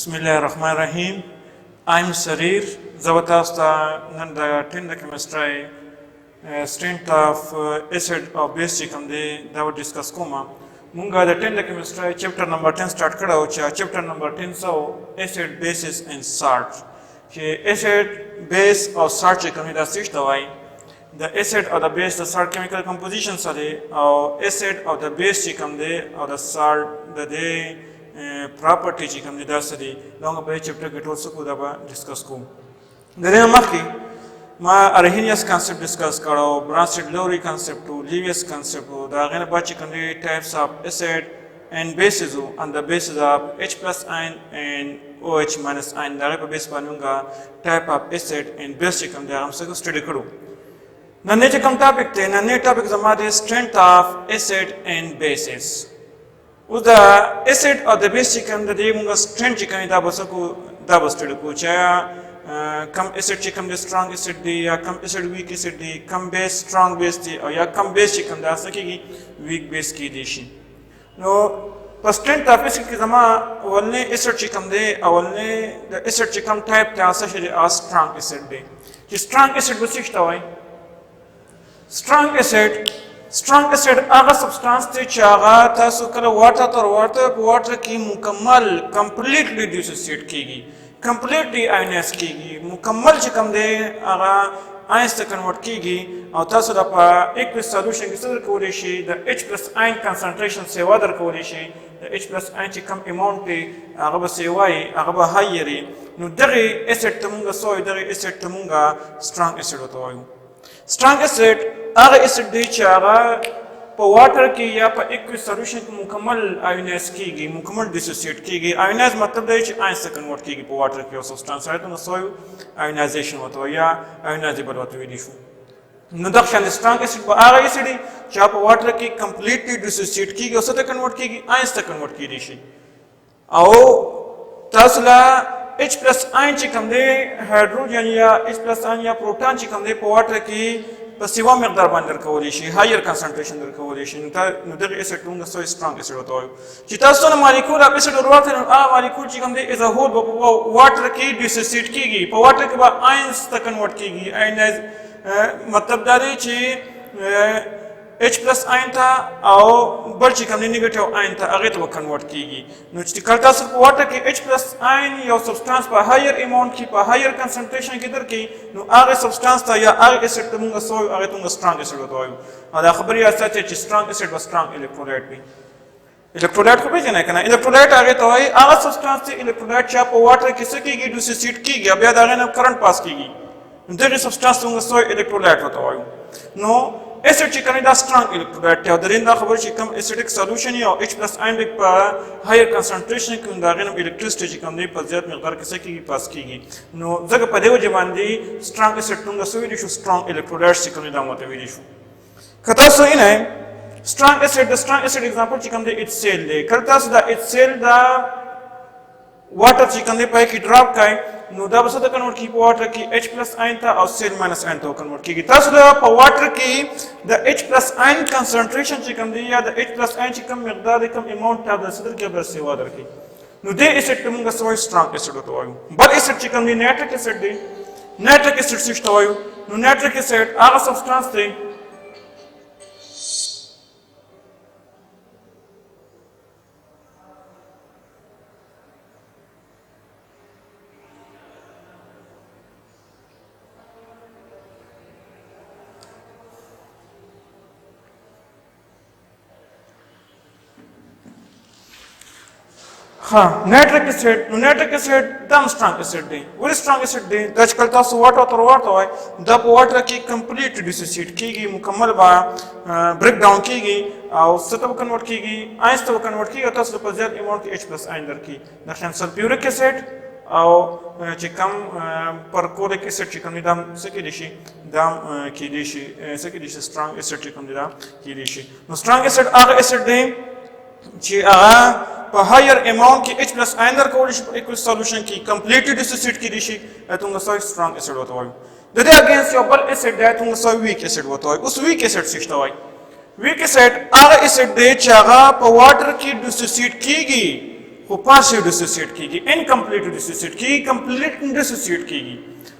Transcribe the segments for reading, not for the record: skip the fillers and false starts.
Bismillahirrahmanirrahim. I'm Sarir. Zawatasta Nanda Tinda Chemistry, strength of acid or base chikamde that would discuss Kuma. Munga the Tinda Chemistry, chapter number 10 start Kadaucha, chapter number 10 so acid, bases, and salt. Acid, base, or salt chikamida sishtawai. The acid or the base, the salt chemical composition sade, or acid or the base chikamde, or the salt, the day. Property chikam ni dasadi long by chapter get also could discuss ko dere maki ma arrhenius concept discuss karo branched lowry concept to Lewis concept da gana ba chikam types of acid and bases and the bases of H plus ion and OH minus ion da ba base banunga type of acid and base chikam da am sa study karo na ne chikam topic te na ne topic zamade strength of acid and bases the acid or the base chicken the day munga strength chicken da basaku da bastudu ko cha come acid chicken the strong acid the come acid weak acid the come base strong base the or ya come base chicken da sakigi weak base ki dishi no strength of acid ki zama walne acid chicken de awalne the acid chicken type ta asashiri as strong acid de strong acid basishta wai strong acid aga substance te chaga tasu kala water ki mukammal completely dissociate kigi completely ionized kigi mukammal chikam de aga ions te convert kigi aw tasu da pa aqueous solution ki sadar kore shi the H plus ion concentration se wadar kore shi the H plus ion chikam amount te aga ba sewai aga ba higher no dare acid tamunga so dare acid tamunga strong acid hoto strong acid aga acid de chaga pa water ki ya pa aqueous solution ki mukammal ionized kigi mukammal dissociate kigi ionized matlab de ions se convert kigi pa water ki substance hai to so ionization hoto ya ionizable hoto idishu no dakshan strong acid pa aga acid cha pa water ki completely dissociate kigi usse te convert kigi ions te convert kigi shi au tasla H plus ion chikam de hydrogen ya H plus ion ya proton chikam de pa water ki siwa miqdar bandar kawali shi higher concentration dar kawali shi no der acid lunga so strong acid hoto chi taso na molecule of acid or water a molecule chikam de as a whole water ki dissociate kigi pa water ke ba ions ta convert kigi ionized matlab dare chi H plus ion ta au bal chikam de negative ion ta age to convert kigi no chi kalta so water ki H plus ion ya substance pa higher amount ki pa higher concentration ki dar ki no age substance ta ya age acid tumunga so age tunga strong acid hoto ada khabar ya sache chi strong acid was strong electrolyte bi electrolyte ko bhejna kana electrolyte age to hai age substance se electrolyte cha pa water ki sakigi dissociate kigi ab ya da na current pass kigi there substance tunga so electrolyte hoto no acid chicken is a strong electrolyte है दरिंदा खबर चिकम acidic solution या H plus ion पर higher concentration की उन्दागन में electricity चिकम ने पज़ियत मिक़दार किसे की पास कीगी नो जगह पदेव जमांदी strong acid तुंगा सोई दिशु strong electrolyte चिकम ने दामोते हुए दिशु कथा सोई ना strong acid the strong acid example चिकम दे its cell ले करता सुधा its cell दा water चिकम दे पाए की drop का no da basa convert ki water ki H plus ion ta और cell minus ion to convert ki ta suda pa water ki the H plus ion concentration chikam di ya the H plus ion chikam miqdar kam amount ta da sadar ke bar se water ki no de acid tumunga so strong acid to ayu bal acid chikam di nitric acid sishta ayu no nitric acid aga substance de nitric acid dam strong acid de very strong acid de dach kalta so water hoy da water ki complete dissociate kigi mukammal ba breakdown kigi aw satab convert kigi ions to convert kigi tas pazat amount ki H plus ion dar ki dakshan sulfuric acid aw chikam perchloric acid chikam dam sekidishi dam kidishi sekidishi strong acid chikam dam kidishi no strong acid aga acid de chi aga pa higher amount ki H plus ion dar ko aqueous solution ki completely dissociate ki dishi atunga so strong acid hoto hai dede against your bal acid da atunga so weak acid hoto hai us weak acid sishta hai weak acid aga acid de chaga pa water ki dissociate kigi په پارشل ډیسوسییټ کیږي انکمپلیټ ډیسوسییټ کیږي کمپلیټ ډیسوسییټ کیږي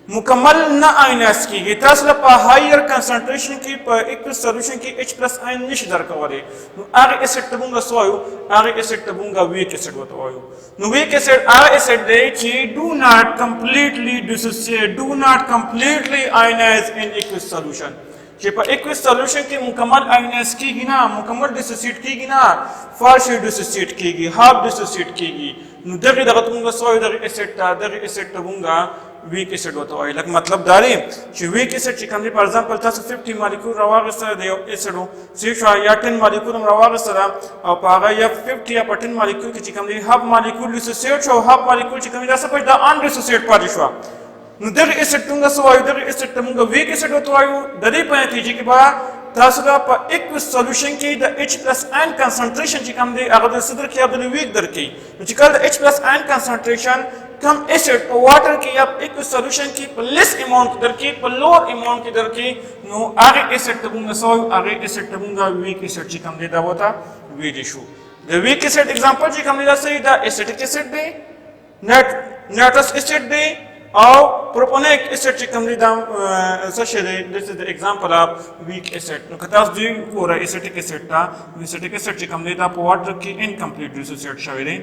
مکمل نه آیناس کیږي تاسو له په هایر کنسنټریشن کې په ایکوس سولوشن کې H پلس آین نشي درکولای نو هغه اسید ته مونږ سوایو هغه اسید ته مونږ ویک اسید وته وایو نو ویک اسید هغه اسید دی چې do not completely dissociate do not completely ionize in aqueous solution چې په ایکوس سولوشن کې مکمل آیناس کیږي نه مکمل ډیسوسییټ کیږي نه پارشل ډیسوسییټ کیږي هاف ډیسوسییټ کیږي نو دغه مونږ سوایو دغه اسید ته مونږ weak acid وته وایي لکه مطلب دا دی چې weak acid چې کوم دی فار ایگزامپل تاسو 50 مالیکول راواغسته د یو اسیډو سی شو یا 10 مالیکول هم راواغسته او په هغه یا 50 یا 10 مالیکول کې چې کوم دی هاف مالیکول ډیسوسییټ شو هاف مالیکول چې کوم دی تاسو په دا ان ډیسوسییټ پاتې شو نو دغه اسیډ څنګه سوایو دغه اسیډ ته موږ weak acid وته وایو د دې په نتیجه کې به تاسو دا په ایکوس سولوشن کې د H پلس آین کنسنټریشن چې کوم دی هغه د صدر کې د ویک درکې نو چې کله د H پلس آین کنسنټریشن کم ایسڈ په واټر کې یا ایکوس سولوشن کې په لیس اماونټ درکې په لوور اماونټ کې درکې نو هغه ایسډ ته موږ سوایو هغه ایسډ ته موږ ویک ایسډ چې کوم دی دا وته ویلی شو د ویک ایسډ اگزامپل چې کوم دی دا صحیح دا ایسیټیک ایسډ دی نایټرس ایسډ دی او پروپونیک ایسډ چې کوم دی دا څه شی دی دس از د ایگزامپل اف ویک ایسډ نو که تاسو دوی ګوره ایسیټیک ایسډ ته ایسیټیک ایسډ چې کوم دی دا په واټر کې انکمپلیټ ډیسوسییټ شوی دی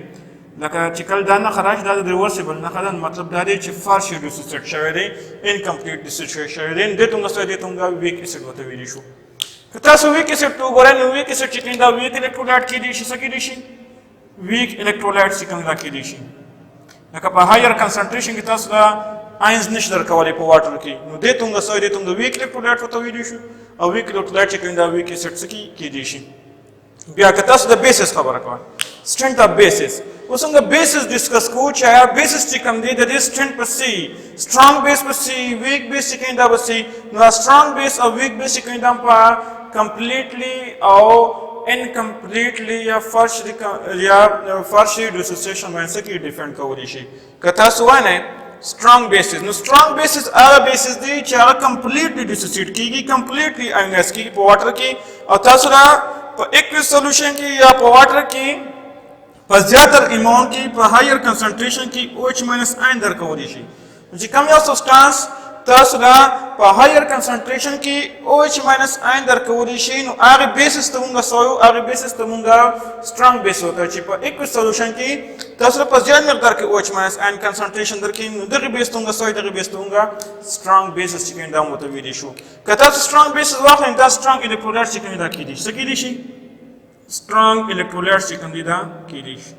لکه چې کله دا نه خراج دا د ریورسیبل نه خدان مطلب دا دی چې پارشل ډیسوسییټ شوی دی انکمپلیټ ډیسوسییټ شوی دی د توګه سره د توګه ویک ایسډ وته ویلی شو که تاسو ویک ایسډ تو ګورئ نو ویک ایسډ چې دا ویک الکترولایټ کې دی شي څه کې دی شي ویک الکترولایټ چې کوم دا کې دی شي لکه په هایر کنسنټریشن کې تاسو دا آینز نشي درکولای په واټر کې نو د توګه سره د توګه ویک الکترولایټ وته ویلی شو او ویک الکترولایټ چې کوم دا ویک ایسډ څه کې دی شي بیا که تاسو د بیسس خبره کوئ strength of basis اوس موږ بیسس ډیسکس کوو چې آیا بیسس چې کوم دی د دې strength په سی strong base په سی weak base چې کوم دا په سی نو strong base او weak base چې کوم دا په completely او incompletely یا partially dissociation باندې کې ډیفرنٹ کولی شي که تاسو وایئ strong bases نو strong bases هغه bases دی چې هغه completely dissociate کیږي completely ionized کیږي په واټر کې او تاسو را په aqueous solution کې یا په واټر کې په زیاتر اماونټ کې په هایر کنسنټریشن کې OH ماینس آین درکولی شي چې کوم یو سبسټانس تاسو را په هایر کنسنټریشن کې OH ماینس آین درکولی شي نو هغه بیسس ته موږ سوایو هغه بیسس ته موږ strong base وته چې په aqueous solution کې تاسو په زیات مقدار کې OH ماینس آین کنسنټریشن درکې نو دغه بیس ته موږ سوایو دغه بیس ته موږ strong bases چې کوم دا وته ویلی شو که تاسو strong bases واخلئ دا strong electrolyte چې کوم دا کېدی شي څه کېدی شي strong electrolyte چې کوم دی دا کېدی شي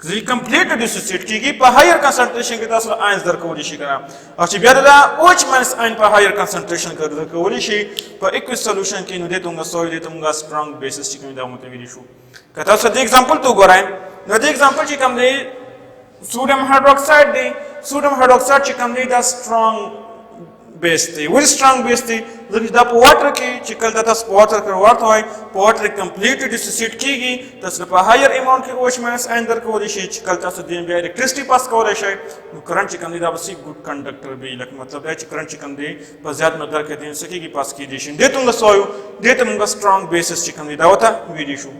چې کمپلیټ ډیسوسییټ کیږي په هایر کنسنټریشن کې تاسو آینز درکولی شي کنه او چې بیا دا OH ماینس آین په هایر کنسنټریشن کې درکولی شي په ایکوس سولوشن کې نو د توګه سوی د توګه strong bases چې کوم دا متویلی شو که تاسو د ایگزامپل تو ګورئ نو د ایگزامپل چې کوم دی سوډیم هایدروکساید دی سوډیم هایدروکساید چې کوم دی دا strong base دی ول strong base دی ځکه دا په واټر کې چې کله تاسو په واټر کې ورته وای په واټر کمپلیټ ډیسوسییټ کیږي تاسو په هایر اماونټ کې OH ماینس آین درکولی شي چې کله تاسو د الکتریسيټي پاس کولای شئ نو کرنٹ چې کوم دی دا به ګډ کنډکټر وي لکه مطلب دا چې کرنٹ چې کوم دی په زیات مقدار کې د سکیږي پاس کیږي شي د توګه سوایو د توګه strong bases چې کوم دی دا وته ویلی شو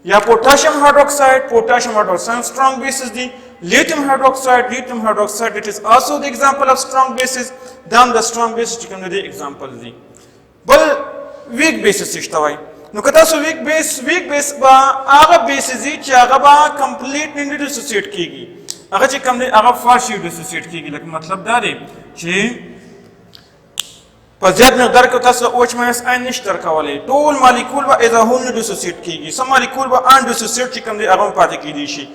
یا potassium hydroxide strong bases دی lithium hydroxide it is also the example of strong bases then the strong bases چې کوم دی example دی بل weak bases شته وای نو که تاسو weak base با هغه bases چې هغه با completely dissociate کیږي هغه چې کوم دی هغه partially dissociate کیږي لکه مطلب دا دی چې په زیات مقدار کې تاسو OH ماینس آین نشته درکولای ټول مالیکول به اذا هم ډیسوسییټ کیږي سم مالیکول به ان ډیسوسییټ چې کوم دی هغه پاتې کیدی شي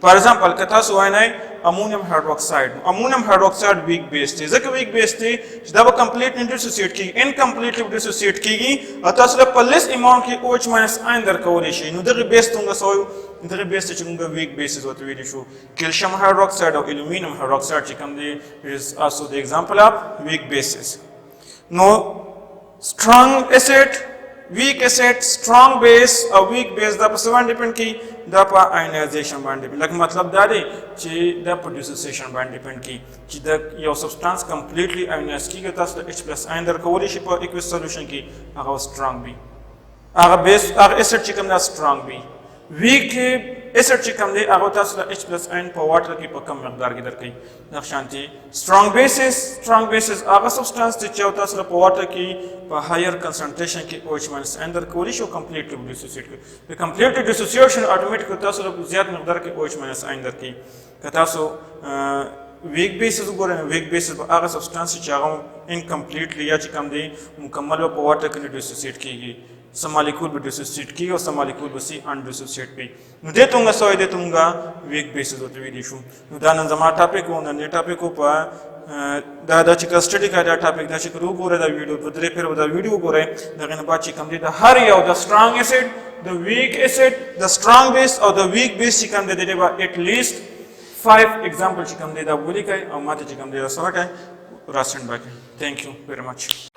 فار ایگزامپل که تاسو وایئ امونیم هایدروکساید ویک بیس دی ځکه ویک بیس دی چې دا به کمپلیټلی ډیسوسییټ کیږي انکمپلیټلی ډیسوسییټ کیږي او تاسو په لیس اماونټ کې OH ماینس آین درکولی شي نو دغه بیس څنګه سوایو دغه بیس چې موږ ویک بیسز وته ویلی شو کیلشیم هایدروکساید او الومینیم هایدروکساید چې کوم دی is also the example of weak bases no strong acid weak acid strong base or weak base دا په څه باندې ډیپند کی دا په ionization باندې لکه مطلب دا دی چې دا په dissociation باندې ډیپند کی چې دا یو سبسټانس کمپلیټلی ionize کیږي تاسو د H+ آین درکولی شي په aqueous solution کې هغه strong وي هغه بیس هغه acid چې کوم دا strong وي weak اسید چې کوم دی هغه تاسو له H plus ion په واټر کې په کم مقدار کې درکوي د شانتي strong bases هغه سبسټانس چې تاسو له په واټر کې په هایر کنسنټریشن کې OH minus ion درکولی شو کمپلیټلی ډیسوسییټ کوي د کمپلیټلی ډیسوسییشن اتوماتیک تاسو له زیات مقدار کې OH minus ion درکوي که تاسو weak bases وګورئ weak bases په هغه سبسټانس چې هغه انکمپلیټلی یا چې کوم دی مکمل په واټر کې ډیسوسییټ کیږي some molecule will dissociate की और some molecule will see undissociate पे नु दे तुंगा सोए दे Tunga weak basis होते हुए दिशु नु दानन जमा टॉपिक को नन्हे टॉपिक को पा दा चिका स्टडी का दा टॉपिक दा चिका रू गोरे दा वीडियो बदले फिर दा वीडियो गोरे दा कने बात चिकम दे दा हर या the strong acid the weak acid the strong base or the weak base चिकम दे दे बा at least 5 example चिकम दे दा बोली का और माते चिकम दे दा सवा का राशन बाकी thank you very much